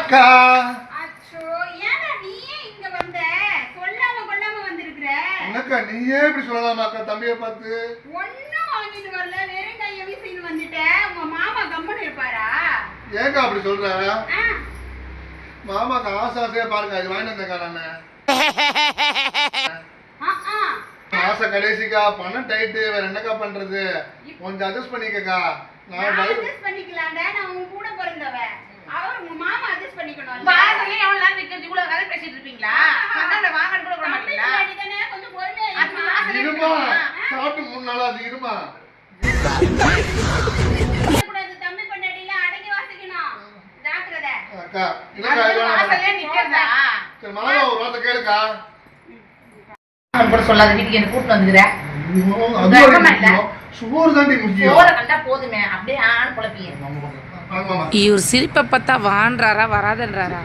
அக்கா அச்சோ ஏன்னா நீயே இங்க வந்த சொல்லாம கொள்ளாம வந்திருக்கற அக்கா நீயே இப்படி சொல்லலாமா அக்கா தம்பியை பார்த்து ஒண்ணும் வாங்கிட்டு வரல வெறும் கைய வீசிட்டு வந்துட்ட உங்க மாமா கம்மன் இருப்பாரா ஏங்கா அப்படி சொல்ற மாமாக்கு ஆசையா பாருங்க அது வாங்கிட்டு வந்தேக்கா நானு மாச கடைசிக்கா பணம் டைட்டு வேற என்னக்கா பண்றது கொஞ்சம் அட்ஜஸ்ட் பண்ணிக்கக்கா நான் அட்ஜஸ்ட் பண்ணிக்கலாம்டா நான் உன் கூட பிறந்தவ அவர் உங்க மாமா அட்ஜஸ்ட் பண்ணிக்கணும் பாசமே எவ்வளவு நேரம் நிக்கிறது இவ்வளவு கதை பேசிட்டு இருப்பீங்களா சந்தான வாங்கன்னு கூட விட மாட்டீங்களா கொஞ்சம் பொறுமையா இருமா சாப்பிட்டு 3 நாளா அது இருமா கூடாது தம்பி பண்ணடில அடங்கி வாசிக்கணும் ஜாக்கிரதை அக்கா இல்லக்கா வாசல்ல நிக்கிறதா சரி மாமா ஒரு வார்த்தை கேளுக்கா கூட சொல்லாத வீட்டுக்கு என்ன கூட்டு வந்துக்குற சோறு தாண்டி முக்கியம் சோற கண்டா போதுமே அப்படியே ஆண் குழப்பிங்க இவர் சிரிப்பை பார்த்தா வான்றாரா வராதன்றாரா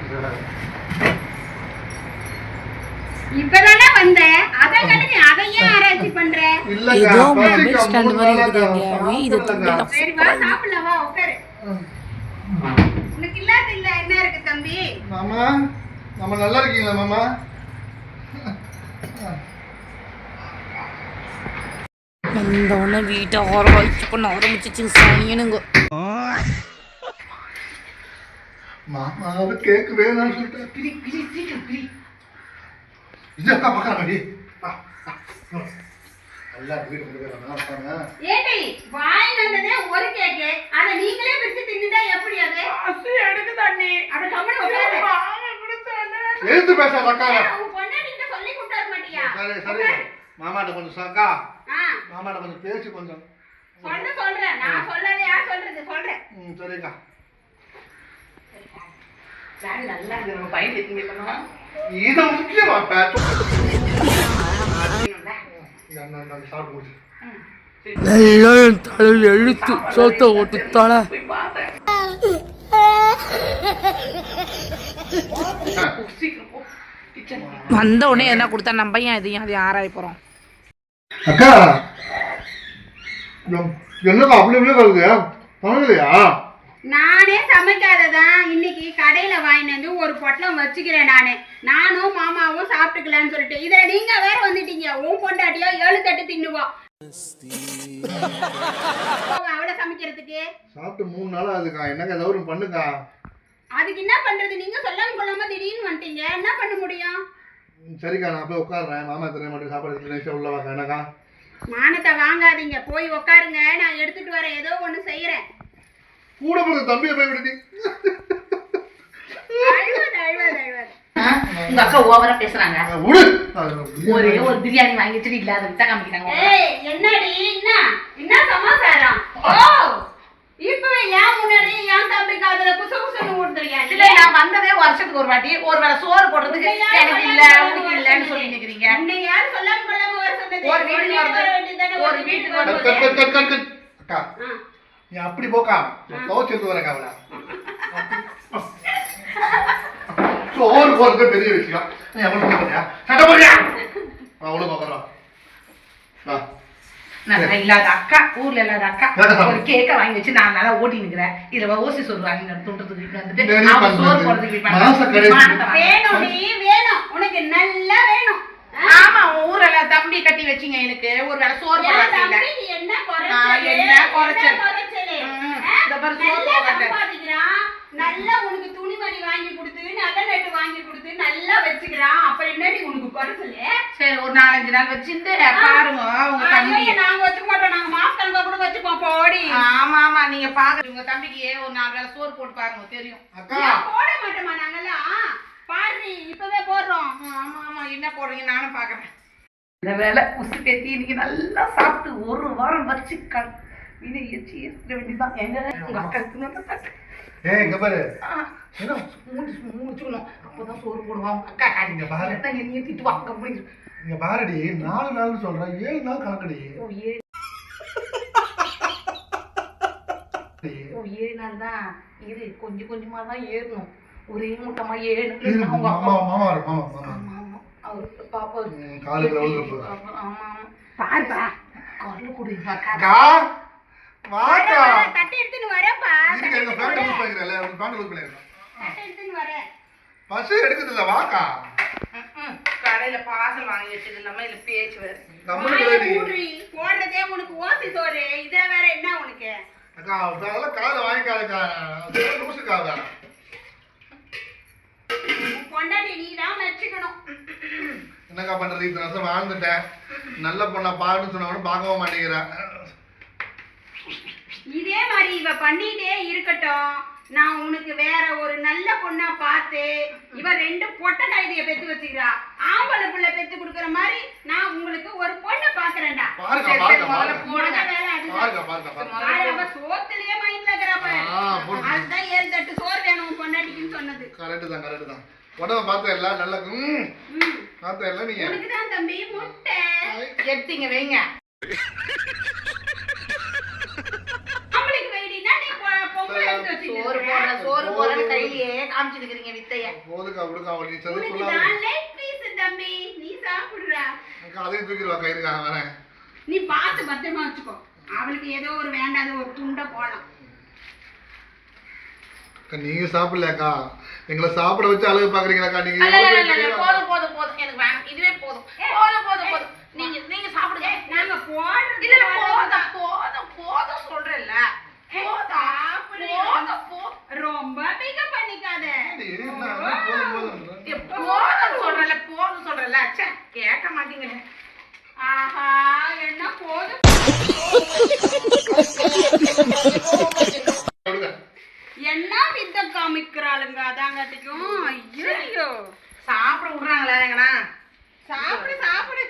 இப்பதானே வந்த அத கண்ணு அதையே ஆராய்ச்சி பண்ற ஏதோ மொபைல் ஸ்டாண்ட் மாதிரி இருக்குதுங்க இத தம்பில சரி வா சாப்பிடலாம் வா உட்காரு உனக்கு இல்லாத இல்ல என்ன இருக்கு தம்பி மாமா மாமா நல்லா இருக்கீங்களா மாமா இந்த ஒன்று வீட்டை ஆரம்பிச்சு பண்ண ஆரம்பிச்சிச்சு சனியனுங்க மாமா அது கேக்கு வேணாம்னு சொல்லிட்டு இது அக்கா பக்கறாடி நல்லா வீடு கொடுக்கறாங்க ஏடி வாய் வந்ததே ஒரு கேக்கு அத நீங்களே பிரிச்சு தின்னுடா எப்படி அது அசி எடுக்கு தண்ணி அத கம்மன உட்காரு எழுந்து பேசாத அக்கா உன் பொண்ணு நீங்க சொல்லி கொடுத்தார மாட்டியா சரி சரி மாமாட்ட கொஞ்சம் சாக்கா ஆ மாமாட்ட கொஞ்சம் பேசி கொஞ்சம் சொல்றேன் நான் சொல்லாதே யார் சொல்றது சொல்றேன் சரிக்கா சாரி நல்லா இருக்கு நம்ம பையன் எத்தனை பண்ணுவோம் இது முக்கியமா சாப்பிட்டு முடிச்சு எல்லாம் தலையில் எழுத்து சோத்த ஓட்டு தலை வந்த உடனே என்ன கொடுத்தா நம்ம ஏன் இதையும் அதையும் ஆராய போறோம் அக்கா என்னக்கா அப்படி இப்படியே கருது பண்ணலையா நானே சமைக்காததான் இன்னைக்கு கடையில வாங்கிட்டு வந்து ஒரு பொட்டலம் வச்சுக்கிறேன் நானும் மாமாவும் சாப்பிட்டுக்கலான்னு சொல்லிட்டு இதுல நீங்க வேற வந்துட்டீங்க உன் பொண்டாட்டியோ 7 தட்டு தின்னுவோம் அவளை சமைக்கிறதுக்கு சாப்பிட்டு 3 நாளா அதுக்கா என்னக்கா ஏதாவது பண்ணுக்கா அதுக்கு என்ன பண்றது நீங்க சொல்லாம கொள்ளாம திடீர்னு வந்துட்டீங்க என்ன பண்ண முடியும் சரிக்கா நான் போய் உட்காடுறேன் மாமா தெரிய மாட்டேன் சாப்பாடு உள்ள வாங்க என்னக்கா மானத்தை வாங்காதீங்க போய் உட்காருங்க நான் எடுத்துட்டு வரேன் ஏதோ ஒண்ணு செய்யறேன் கூட போய் தம்பியை போய் விடுதி உங்க அக்கா ஓவரா பேசுறாங்க ஒரே ஒரு பிரியாணி வாங்கி வச்சுட்டு இல்லாத வித்தா காமிக்கிறாங்க என்னடி என்ன சமாச்சாரம் இப்பவே ஏன் முன்னாடி ஏன் தம்பிக்கு அதுல குசு குசுன்னு ஊடுறீங்க இல்ல நான் வந்ததே வருஷத்துக்கு ஒரு வாட்டி ஒரு வேளை சோறு போடுறதுக்கு எனக்கு இல்ல உனக்கு இல்லன்னு சொல்லி நிக்கிறீங்க நீங்க யாரும் சொல்லாம கொள்ளாம வர சொன்னது ஒரு வீட்டுக்கு அக்கா நீ அப்படி போக்கா துவச்சிட்டு வரேன் அவளை சோறு போறது பெரிய விஷயம் நீ எவ்வளவு பண்ணியா சட்டை போறியா அவ்வளவு பாக்குறோம் இல்லாத அக்கா ஊர்ல இல்லாத அக்கா ஒரு கேக்க வாங்கி வச்சு நான் நல்லா ஓட்டி நிக்கிறேன் இதுல ஓசி சோறு வாங்கி தூண்டுறதுக்கு வந்துட்டு சோறு போடுறதுக்கு வேணும் உனக்கு நல்லா வேணும் ஆமா ஊர்ல தம்பி கட்டி வச்சீங்க எனக்கு ஒரு வேளை சோறு போடுறதுக்கு என்ன குறைச்சல் நல்லா உனக்கு துணிமணி வாங்கி கொடுத்து நல்ல நெட்டு வாங்கி கொடுத்து நல்லா வச்சுக்கிறான் அப்ப என்னடி உனக்கு குறைச்சல் சரி ஒரு 4-5 நாள் வச்சிருந்து பாருங்க உங்க தம்பி நாங்க வச்சுக்க மாட்டோம் நாங்க மாசம் கூட வச்சுப்போம் போடி ஆமா ஆமா நீங்க பாக்குறீங்க உங்க தம்பிக்கு ஒரு 4 வேளை சோறு போட்டு பாருங்க தெரியும் போட மாட்டோமா நாங்கெல்லாம் பாரு இப்பவே போடுறோம் ஆமா ஆமா என்ன போடுறீங்க நானும் பாக்குறேன் இந்த வேலை உசு பேத்தி இன்னைக்கு நல்லா சாப்பிட்டு ஒரு வாரம் வச்சு இதை எச்சி ஏற்ற வேண்டியதான் எங்க இங்க பாரு மூச்சுக்கணும் அப்பதான் சோறு போடுவோம் அக்கா காரிங்க பாரு என்னைய திட்டுவாங்க அப்படி இங்க பாருடி 4 நாள் சொல்றேன் 7 நாள் கணக்கடி 7 நாள் தான் இது கொஞ்சம் கொஞ்சமா தான் ஏறணும் ஒரே மூட்டமா 7 மாமா அவரு பாப்பா காலுக்கு ஆமா பாருப்பா கார்ல குடுங்க அக்கா வாடா தட்டி எடுத்துட்டு வரப்பா இதுக்கு எங்க ஃபேண்ட் யூஸ் பண்ணிக்கிறல ஃபேண்ட் யூஸ் பண்ணிக்கிறேன் சட்டை எடுத்துன்னு வரேன். பஸ் எடுக்குதுல்ல வாக்கா. கடையில பார்சல் வாங்கி வச்சது இல்லாம இதுல பேச்சு வேற. நம்மளுக்கு வாயை ரெடி. மூடுறி. போடுறதே உனக்கு ஓசி சோறு. இதுல வேற என்ன உனக்கு? அக்கா அதெல்லாம் காதை வாங்கிக்காதக்கா. லூசுக்காதா. உன் பொண்டாட்டி நீதான் வச்சுக்கணும். என்னக்கா பண்றது? இத்தனை வருஷம் வாழ்ந்துட்டேன். நல்ல பொண்ணா பாருன்னு சொன்னவனும் பார்க்கவும் மாட்டேங்கிறேன். இதே மாதிரி இவ பண்ணிட்டே இருக்கட்டும். நான் உனக்கு வேற ஒரு நல்ல பொண்ணா பார்த்து இவ 2 பொட்டை கழுதைய பெத்து வச்சுக்கிறா. ஆம்பளை புள்ள பெத்து கொடுக்குற மாதிரி நான் உங்களுக்கு ஒரு பொண்ணை பாக்குறேன்டா. பாருக்கா பாருக்கா முதல்ல பாருக்கா. உனக்கு வேலை அதுதான். பாருக்கா பாருக்கா பாருக்கா. பாரு, அவ சோத்துலயே மைண்ட்ல இருக்கிறப்ப போடு. அதுதான் 7 தட்டு சோறு வேணும் உன் பொண்டாட்டிக்குன்னு சொன்னது. கரெக்டு தான். உடம்ப பார்த்தா எல்லாம் நல்லா பார்த்தா எல்லாம் நீங்க உனக்குதான் தம்பி முட்டை. எடுத்தீங்க வைங்க. ஆம்பளைக்கு வெயிடினா நீ பொம்பளை எடுத்து சோறு போடுற கையிலேயே காமிச்சிட்டு இருக்கீங்க வித்தைய. போதுக்கா விடுக்கா நீ சொல்லி உனக்கு சொல்லாத. தான் லைட் பீஸ் தம்பி. நீ சாப்பிடுறா. அதையும் தூக்கிடுவா கைதுக்கா வரேன். நீ பார்த்து பத்திரமா வச்சுக்கோ. அவளுக்கு ஏதோ ஒரு வேண்டாத ஒரு துண்டை போடலாம். நீங்க சாப்பிடலக்கா. எங்களை சாப்பிட வச்சு அழகு பாக்குறீங்களாக்கா நீங்க? போதும் எனக்கு வேணும். இதுவே போதும். போதும். நீங்க சாப்பிடுங்க. நாங்க போடுறது இல்ல போதும் சொல்றேன்ல. ரொம்ப பிக்கப் பண்ணிக்காத. போதும் சொல்றேன்ல. ச்சே கேட்க மாட்டீங்களே. ஆஹா என்ன போதும். என்ன வித்த காமிக்கிறாளுங்க அதாங்காட்டிக்கும். ஐயோ சாப்பிட விடுறாங்களா எங்கண்ணா? சாப்பிடு.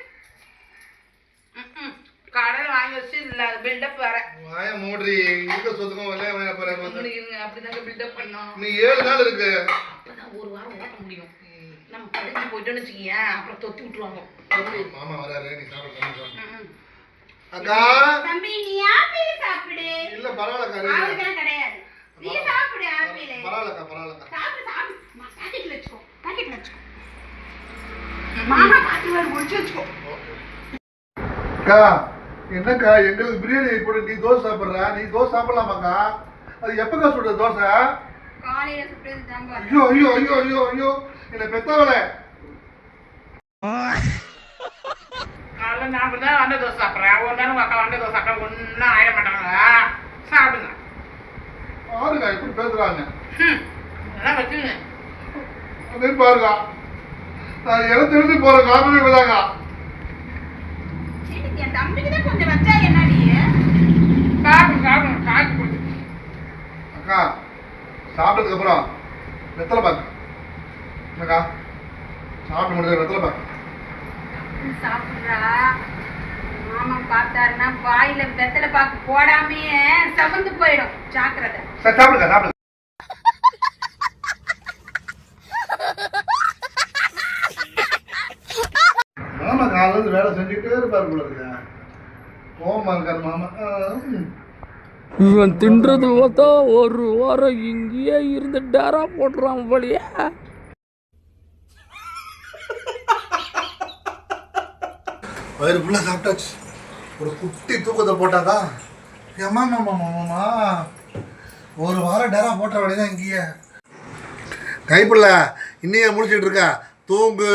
கடையில வாங்கி வச்சு இல்ல பில்டப் வேற. வாய மூடி இருக்க சொத்துக்கும் இருங்க அப்படிதாங்க பில்டப் பண்ணோம். நீ 7 நாள் இருக்கு. அப்பதான் ஒரு வாரம் ஓட்ட முடியும். நம்ம கடைக்கு போயிட்டோம்னு வச்சுக்கீங்க அப்புறம் தொத்தி விட்டுருவாங்க. மாமா வராரு நீ சாப்பிடு. அக்கா தம்பி நீ ஆப்பிள் சாப்பிடு. இல்ல பரவாயில்லக்கா. அவளுக்கெல்லாம் கிடையாது. நீ சாப்பிடு ஆப்பிள். பரவாயில்லக்கா. சாப்பிடு. பாக்கெட்ல வச்சுக்கோ. மாமா பாத்து முடிச்சு வச்சுக்கோ. அக்கா என்னக்கா எங்களுக்கு பிரியாணி போட்டு நீ தோசை சாப்பிடுற? நீ தோசை சாப்பிடலாமாக்கா? அது எப்பக்கா சுடுற தோசை? காலையில சுட்டது தான் பாரு. ஐயோ என்ன பெத்தவளே. நான் அப்படிதான் வண்ட தோசை சாப்பிட்றேன். ஒரு நாள் உங்க அக்கா வண்ட தோசை சாப்பிட்டா ஒன்றும் ஆயிட மாட்டாங்க. சாப்பிடுங்க. பாருங்க எப்படி பேசுறாங்க. அதெல்லாம் வச்சுங்க. அப்படின்னு பாருங்க. நான் எடுத்து போற காரணமே இப்பதாங்க. என் தம்பிக்கு தான் கொஞ்சம் வச்சா என்னடி? சாப்பிடுங்க காய்ச்சி போட்டு. அக்கா சாப்பிட்டதுக்கு அப்புறம் வெத்தலை பாக்கு. அக்கா சாப்பிட்டு முடிஞ்ச வெத்தலை பாக்கு. சாப்பிடுறா. மாமா பார்த்தாருன்னா வாயில வெத்தலை பாக்கு போடாமையே சமந்து போயிடும். ஜாக்கிரதை. சரி சாப்பிடுங்க. மாமா காலையில் வேலை செஞ்சுக்கிட்டே இருப்பாரு போல இருக்கு. கோவமா இருக்காரு மாமா. இவன் தின்றது பார்த்தா ஒரு வாரம் இங்கேயே இருந்து டேரா போடுறான் போலியே. வயிறு ஃபுல்லாக சாப்பிட்டாச்சு. ஒரு குட்டி தூக்கத்தை போட்டாக்கா மாமா ஒரு வாரம் டேரா போட்ட வழிதான் இங்கேயே. கைப்பிள்ள இன்னையே முடிச்சுட்டு இருக்கா. தூங்கு.